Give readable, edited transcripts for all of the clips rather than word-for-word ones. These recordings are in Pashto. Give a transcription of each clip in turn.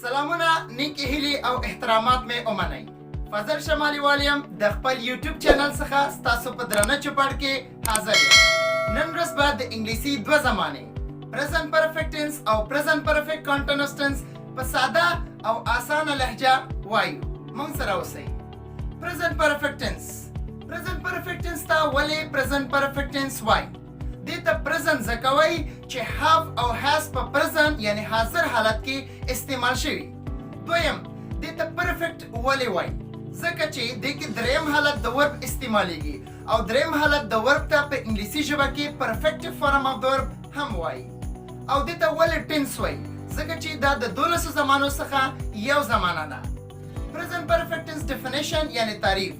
سلامونه نیکی هیلی او احترامات می اومنئ. فضل شمالی والیم د خپل یوټیوب چینل څخه ستاسو په درنه چوپړ کې حاضر یم. نن ورځ به د انګلیسي دوه زمانې پریزنت پرفیکټ ټینس او پریزنت پرفیکټ کانټینوس ټینس په ساده او اسانه لهجه وایو. موږ سره اوسئ. پریزنت پرفیکټ ټینس پریزنت پرفیکټ ټینس ته ولې پریزنت پرفیکټ ټینس وایي؟ دې ته پریزنت ځکوي چې هاف او هاز په پریزنت یعنی حاضر حالت کې استعمال شوي. دویم دې ته پرفیکټ ولې وایي؟ ځکه چې دې کې دریم حالت د ورب استعمالیږي او دریم حالت د ورب ته په انګلیسي ژبه کې پرفیکټ فارم اف د ورب هم وایي. او دې ته ولې ټینس وایي؟ ځکه چې دا د 12 زمانو څخه یو زمانه ده. Present perfect tense definition یعنی تعریف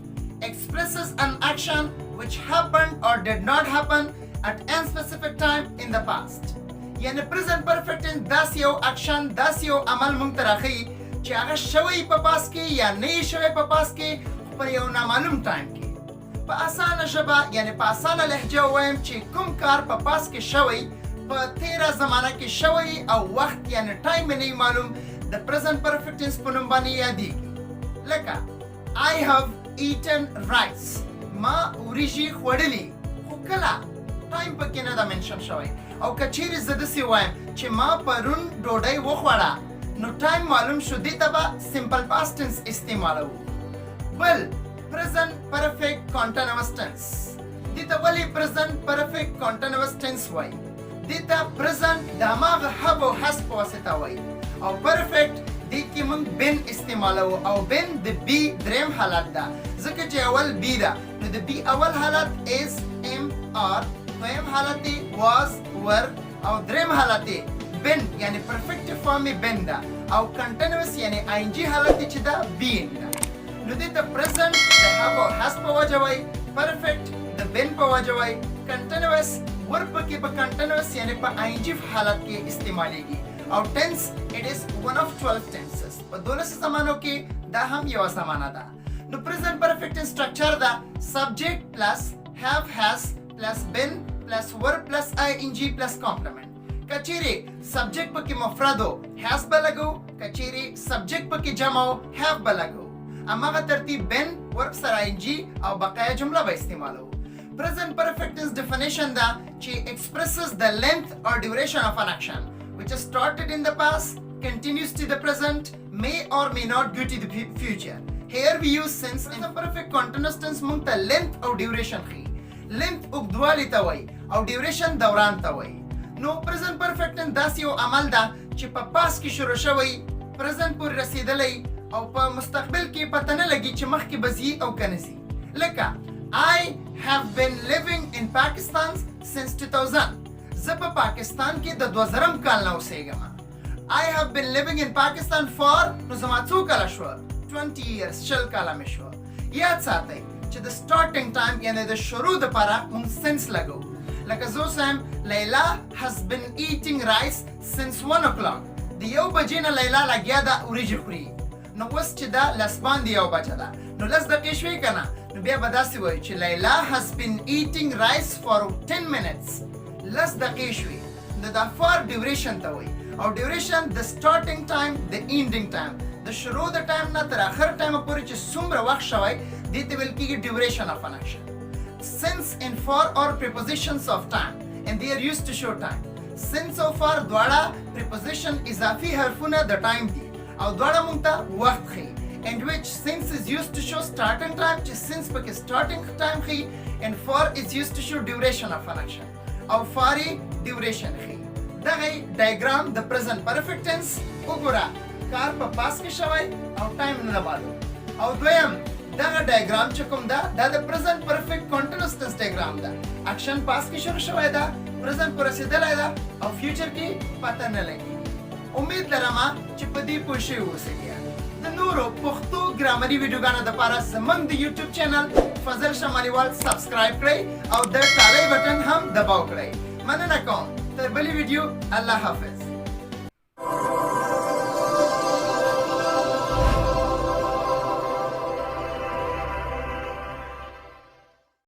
expresses an action which happened or did not happen at any specific time in the past. یعنی present perfect tense داس یو اکشن داس یو عمل مونږ ته راښيي چې هغه شوی په پاس کې یا نه شوی په پاس کې په یو نامعلوم ټایم کې. په اسانه ژبه یعنی په اسانه لهجه وایم چې کوم کار په پاس کې شوی په تیره زمانه کې شوی او وخت یعنی ټایم نه معلوم د present perfect tense په نوم باندې یادېږي. لکه I have eaten rice. ما وریجې خوړلې خو کله ټایم پکې نه ده منشن شوی. او که چیرې زه داسې وایم چې ما پرون ډوډۍ وخوړه نو ټایم معلوم شو دې ته به سمپل پاست ټینس استعمالوو. بل present perfect continuous tense دې ته ولې present perfect continuous tense وایي؟ دې ته present د هماغه have او has په واسطه وایي او perfect دې کې موږ بین استعمالوو او بین د بی دریم حالت ده ځکه چې اول بی ده نو د بی اول حالت is am are دویم حالت دی was were او دریم حالت دی been یعنی پرفیکټ فارم been ده او کنټینوس یعنی ING حالت چې ده being ده. نو دې ته present د have او has په وجه وایي پرفیکټ د been په وجه وایي کنټینوس ورب کې په کنټینوس یعنی په ING حالت کې استعمالیږي او tense it is one of 12 tenses. په 12 زمانو کې دا هم یو زمانه ده. نو present perfect structure ده subject plus have has plus been plus verb plus ing plus complement. کچيري subject پکې مفرد او has بلګو کچيري subject پکې جمع او have بلګو اماغه ترتیب been verb سره ing او بقایا جمله به استعمالو. present perfect tense definition دا چې expresses the length or duration of an action which is started in the past continues to the present may or may not go to the future. Here we use since in the perfect continuous tense مونږ ته length او duration خي. length اوږدوالی ته وایي او duration دوران ته وایي. نو present perfect tense داسې یو عمل ده چې په پاس کې شروع شوی present پورې رسېدلی او په مستقبل کې پته نه لګي چې مخکې به ځي او که نه ځي. لکه I have been living in Pakistan since 2000. زه په پاکستان کې د 2000 کال نه اوسېږم. I have been living in Pakistan for نو زما څو کاله شوه 20 years 20 کاله مې شوه. یاد ساتئ چې د starting time یعنی د شروع دپاره مونږ since لګو. لکه زه اوس وایم لیلا has been eating rice since 1 o'clock. د 1 بجې نه لیلا لګیا ده وریجې خوري. نو اوس چې دا لس باندې 1 بجه ده نو لس دقیقې شوې که نه نو بیا به داسې وایو چې لیلا has been eating rice for 10 minutes. لس دقیقې شوې نو دا for duration ته وایي او duration د starting time د ending time د شروع د ټایم نه تر اخر ټایم پورې چې څومره وخت شوی دې ته ویل کېږي duration of an action. Since and for are prepositions of time and they are used to show time. Since او for دواړه preposition اضافي حرفونه د ټایم دي او دواړه مونږ ته وخت ښیي and which since is used to show starting time چې since پکې starting time ښیي and for is used to show duration of an action او for یې duration ښیي. دغه ډایګرام د present perfect tense وګوره کار په پاس کې شوی او ټایم نه معلوم. او دویم دغه ډایګرام چې کوم ده دا د present perfect continuous tense ډایګرام ده. اکشن پاس کې شروع شوی ده present پورې رسېدلی ده او فیوچر کې پته نه لګي. امید لرم چې په دې پوه شوي اوسئ. د نورو پښتو ګرامري ویډیوګانو دپاره زموږ د یوټیوب چینل فضل شمالیوال سبسکرایب کړئ او د ټالۍ بټن هم دباو کړئ. مننه کوم. تر بلې ویډیو الله حافظ.